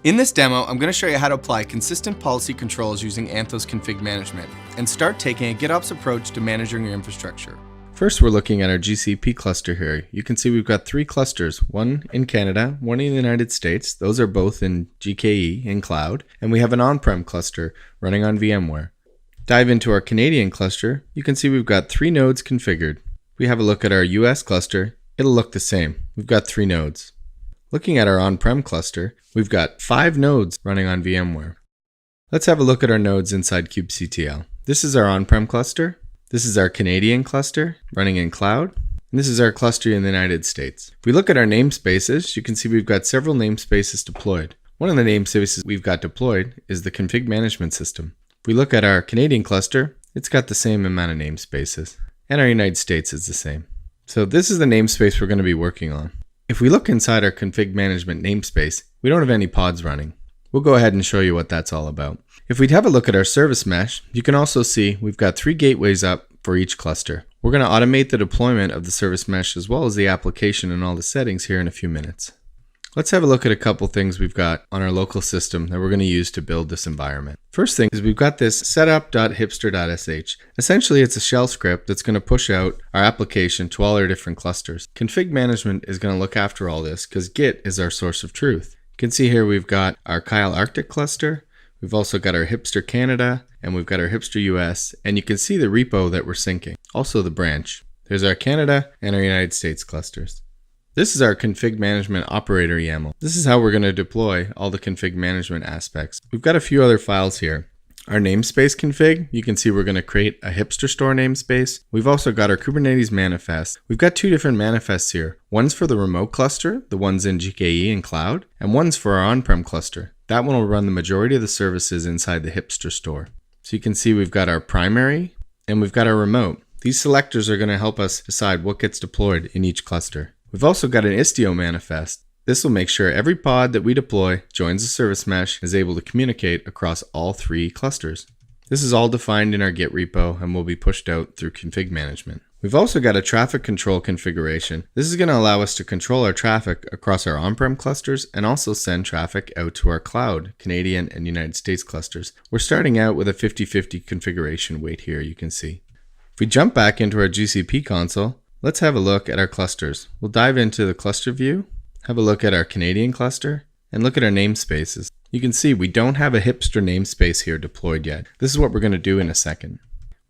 In this demo, I'm going to show you how to apply consistent policy controls using Anthos config management and start taking a GitOps approach to managing your infrastructure. First, we're looking at our GCP cluster here. You can see we've got 3 clusters, one in Canada, one in the United States. Those are both in GKE in cloud, and we have an on-prem cluster running on VMware. Dive into our Canadian cluster. You can see we've got 3 nodes configured. If we have a look at our US cluster, it'll look the same. We've got 3 nodes. Looking at our on-prem cluster, we've got 5 nodes running on VMware. Let's have a look at our nodes inside kubectl. This is our on-prem cluster. This is our Canadian cluster running in cloud. And this is our cluster in the United States. If we look at our namespaces, you can see we've got several namespaces deployed. One of the namespaces we've got deployed is the config management system. If we look at our Canadian cluster, it's got the same amount of namespaces. And our United States is the same. So this is the namespace we're going to be working on. If we look inside our config management namespace, we don't have any pods running. We'll go ahead and show you what that's all about. If we'd have a look at our service mesh, you can also see we've got 3 gateways up for each cluster. We're going to automate the deployment of the service mesh as well as the application and all the settings here in a few minutes. Let's have a look at a couple things we've got on our local system that we're going to use to build this environment. First thing is we've got this setup.hipster.sh. Essentially, it's a shell script that's going to push out our application to all our different clusters. Config management is going to look after all this because Git is our source of truth. You can see here we've got our Kyle Arctic cluster. We've also got our Hipster Canada and we've got our Hipster US, and you can see the repo that we're syncing. Also the branch. There's our Canada and our United States clusters. This is our config management operator YAML. This is how we're going to deploy all the config management aspects. We've got a few other files here. Our namespace config, you can see we're going to create a hipster store namespace. We've also got our Kubernetes manifest. We've got 2 different manifests here. One's for the remote cluster, the one's in GKE and cloud, and one's for our on-prem cluster. That one will run the majority of the services inside the hipster store. So you can see we've got our primary and we've got our remote. These selectors are going to help us decide what gets deployed in each cluster. We've also got an Istio manifest. This will make sure every pod that we deploy joins the service mesh and is able to communicate across all 3 clusters. This is all defined in our Git repo and will be pushed out through config management. We've also got a traffic control configuration. This is going to allow us to control our traffic across our on-prem clusters and also send traffic out to our cloud, Canadian and United States clusters. We're starting out with a 50-50 configuration weight here, you can see. If we jump back into our GCP console, let's have a look at our clusters. We'll dive into the cluster view, have a look at our Canadian cluster, and look at our namespaces. You can see we don't have a hipster namespace here deployed yet. This is what we're going to do in a second.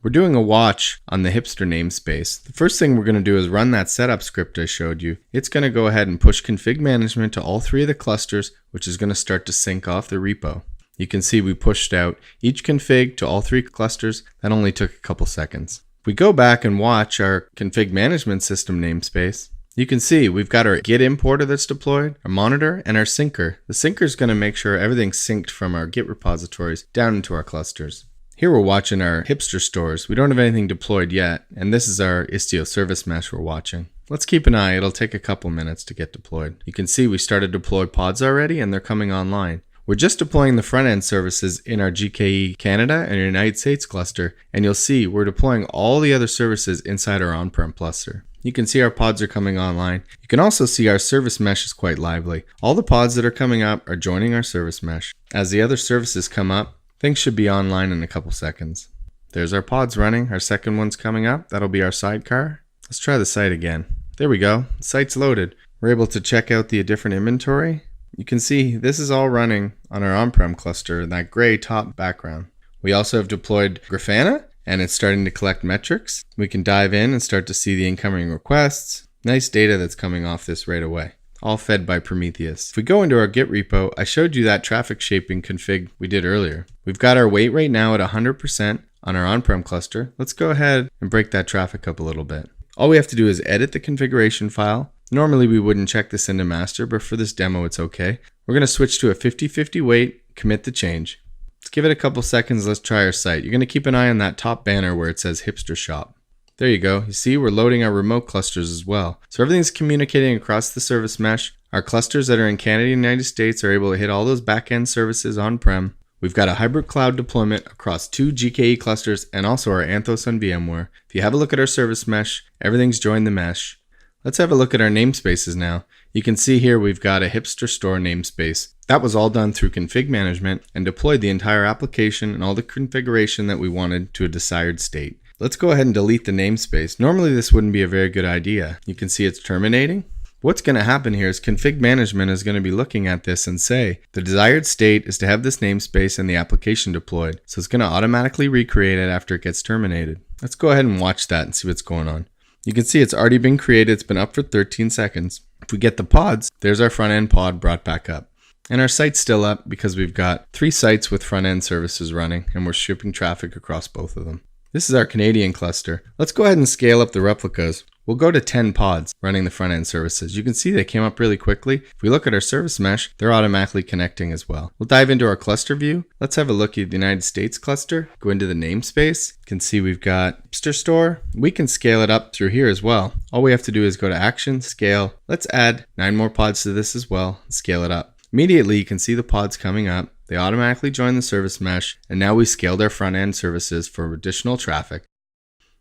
We're doing a watch on the hipster namespace. The first thing we're going to do is run that setup script I showed you. It's going to go ahead and push config management to all 3 of the clusters, which is going to start to sync off the repo. You can see we pushed out each config to all 3 clusters. That only took a couple seconds. If we go back and watch our config management system namespace, you can see we've got our Git importer that's deployed, our monitor, and our syncer. The syncer is going to make sure everything's synced from our Git repositories down into our clusters. Here we're watching our hipster stores. We don't have anything deployed yet, and this is our Istio service mesh we're watching. Let's keep an eye. It'll take a couple minutes to get deployed. You can see we started to deploy pods already, and they're coming online. We're just deploying the front-end services in our GKE Canada and United States cluster, and you'll see we're deploying all the other services inside our on-prem cluster. You can see our pods are coming online. You can also see our service mesh is quite lively. All the pods that are coming up are joining our service mesh. As the other services come up, things should be online in a couple seconds. There's our pods running. Our second one's coming up. That'll be our sidecar. Let's try the site again. There we go. The site's loaded. We're able to check out the different inventory. You can see this is all running on our on-prem cluster in that gray top background. We also have deployed Grafana, and it's starting to collect metrics. We can dive in and start to see the incoming requests. Nice data that's coming off this right away, all fed by Prometheus. If we go into our Git repo, I showed you that traffic shaping config we did earlier. We've got our weight right now at 100% on our on-prem cluster. Let's go ahead and break that traffic up a little bit. All we have to do is edit the configuration file. Normally we wouldn't check this into master, but for this demo it's okay. We're going to switch to a 50-50 weight, commit the change. Let's give it a couple seconds. Let's try our site. You're going to keep an eye on that top banner where it says hipster shop. There you go. You see we're loading our remote clusters as well. So everything's communicating across the service mesh. Our clusters that are in Canada and United States are able to hit all those back-end services on-prem. We've got a hybrid cloud deployment across 2 GKE clusters and also our Anthos on VMware. If you have a look at our service mesh, everything's joined the mesh. Let's have a look at our namespaces now. You can see here we've got a hipster store namespace. That was all done through config management and deployed the entire application and all the configuration that we wanted to a desired state. Let's go ahead and delete the namespace. Normally this wouldn't be a very good idea. You can see it's terminating. What's going to happen here is config management is going to be looking at this and say the desired state is to have this namespace and the application deployed. So it's going to automatically recreate it after it gets terminated. Let's go ahead and watch that and see what's going on. You can see it's already been created. It's been up for 13 seconds. If we get the pods, there's our front end pod brought back up. And our site's still up because we've got 3 sites with front end services running and we're shipping traffic across both of them. This is our Canadian cluster. Let's go ahead and scale up the replicas. We'll go to 10 pods running the front end services. You can see they came up really quickly. If we look at our service mesh, they're automatically connecting as well. We'll dive into our cluster view. Let's have a look at the United States cluster. Go into the namespace. You can see we've got hipster store. We can scale it up through here as well. All we have to do is go to action, scale. Let's add 9 more pods to this as well and scale it up. Immediately you can see the pods coming up. They automatically join the service mesh, and now we scaled our front end services for additional traffic.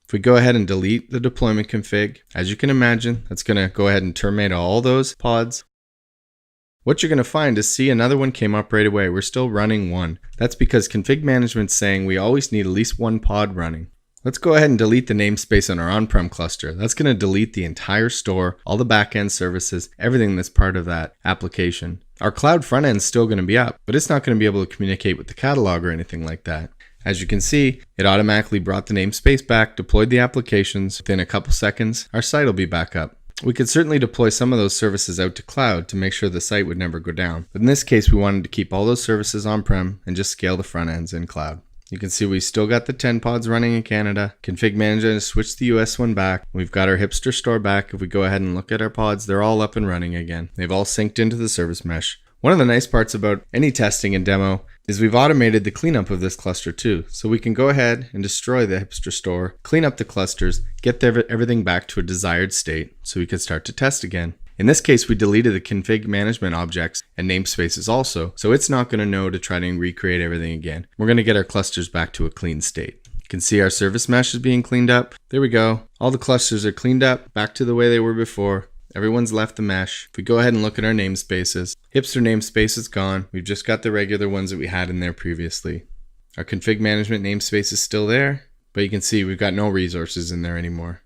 If we go ahead and delete the deployment config, as you can imagine, that's going to go ahead and terminate all those pods. What you're going to find is see another one came up right away. We're still running one. That's because config management's saying we always need at least 1 pod running. Let's go ahead and delete the namespace on our on-prem cluster. That's going to delete the entire store, all the back-end services, everything that's part of that application. Our cloud front end is still going to be up, but it's not going to be able to communicate with the catalog or anything like that. As you can see, it automatically brought the namespace back, deployed the applications. Within a couple seconds, our site will be back up. We could certainly deploy some of those services out to cloud to make sure the site would never go down. But in this case, we wanted to keep all those services on-prem and just scale the front ends in cloud. You can see we still got the 10 pods running in Canada. Config manager has switched the US one back. We've got our hipster store back. If we go ahead and look at our pods, they're all up and running again. They've all synced into the service mesh. One of the nice parts about any testing and demo is we've automated the cleanup of this cluster too. So we can go ahead and destroy the hipster store, clean up the clusters, get everything back to a desired state so we can start to test again. In this case, we deleted the config management objects and namespaces also, so it's not going to know to try to recreate everything again. We're going to get our clusters back to a clean state. You can see our service mesh is being cleaned up. There we go. All the clusters are cleaned up, back to the way they were before. Everyone's left the mesh. If we go ahead and look at our namespaces, hipster namespace is gone. We've just got the regular ones that we had in there previously. Our config management namespace is still there, but you can see we've got no resources in there anymore.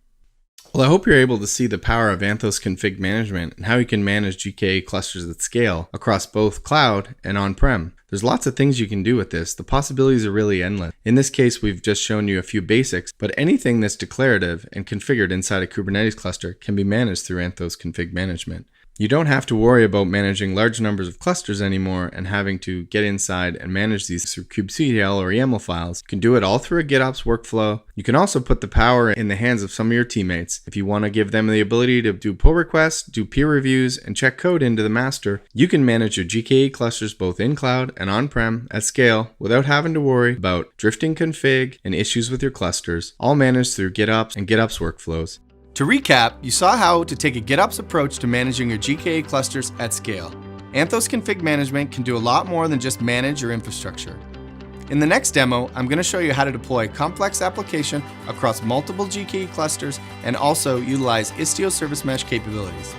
Well, I hope you're able to see the power of Anthos config management and how you can manage GKE clusters at scale across both cloud and on-prem. There's lots of things you can do with this. The possibilities are really endless. In this case, we've just shown you a few basics, but anything that's declarative and configured inside a Kubernetes cluster can be managed through Anthos config management. You don't have to worry about managing large numbers of clusters anymore and having to get inside and manage these through kubectl or YAML files. You can do it all through a GitOps workflow. You can also put the power in the hands of some of your teammates. If you want to give them the ability to do pull requests, do peer reviews, and check code into the master, you can manage your GKE clusters both in cloud and on-prem at scale without having to worry about drifting config and issues with your clusters, all managed through GitOps and GitOps workflows. To recap, you saw how to take a GitOps approach to managing your GKE clusters at scale. Anthos config management can do a lot more than just manage your infrastructure. In the next demo, I'm going to show you how to deploy a complex application across multiple GKE clusters and also utilize Istio Service Mesh capabilities.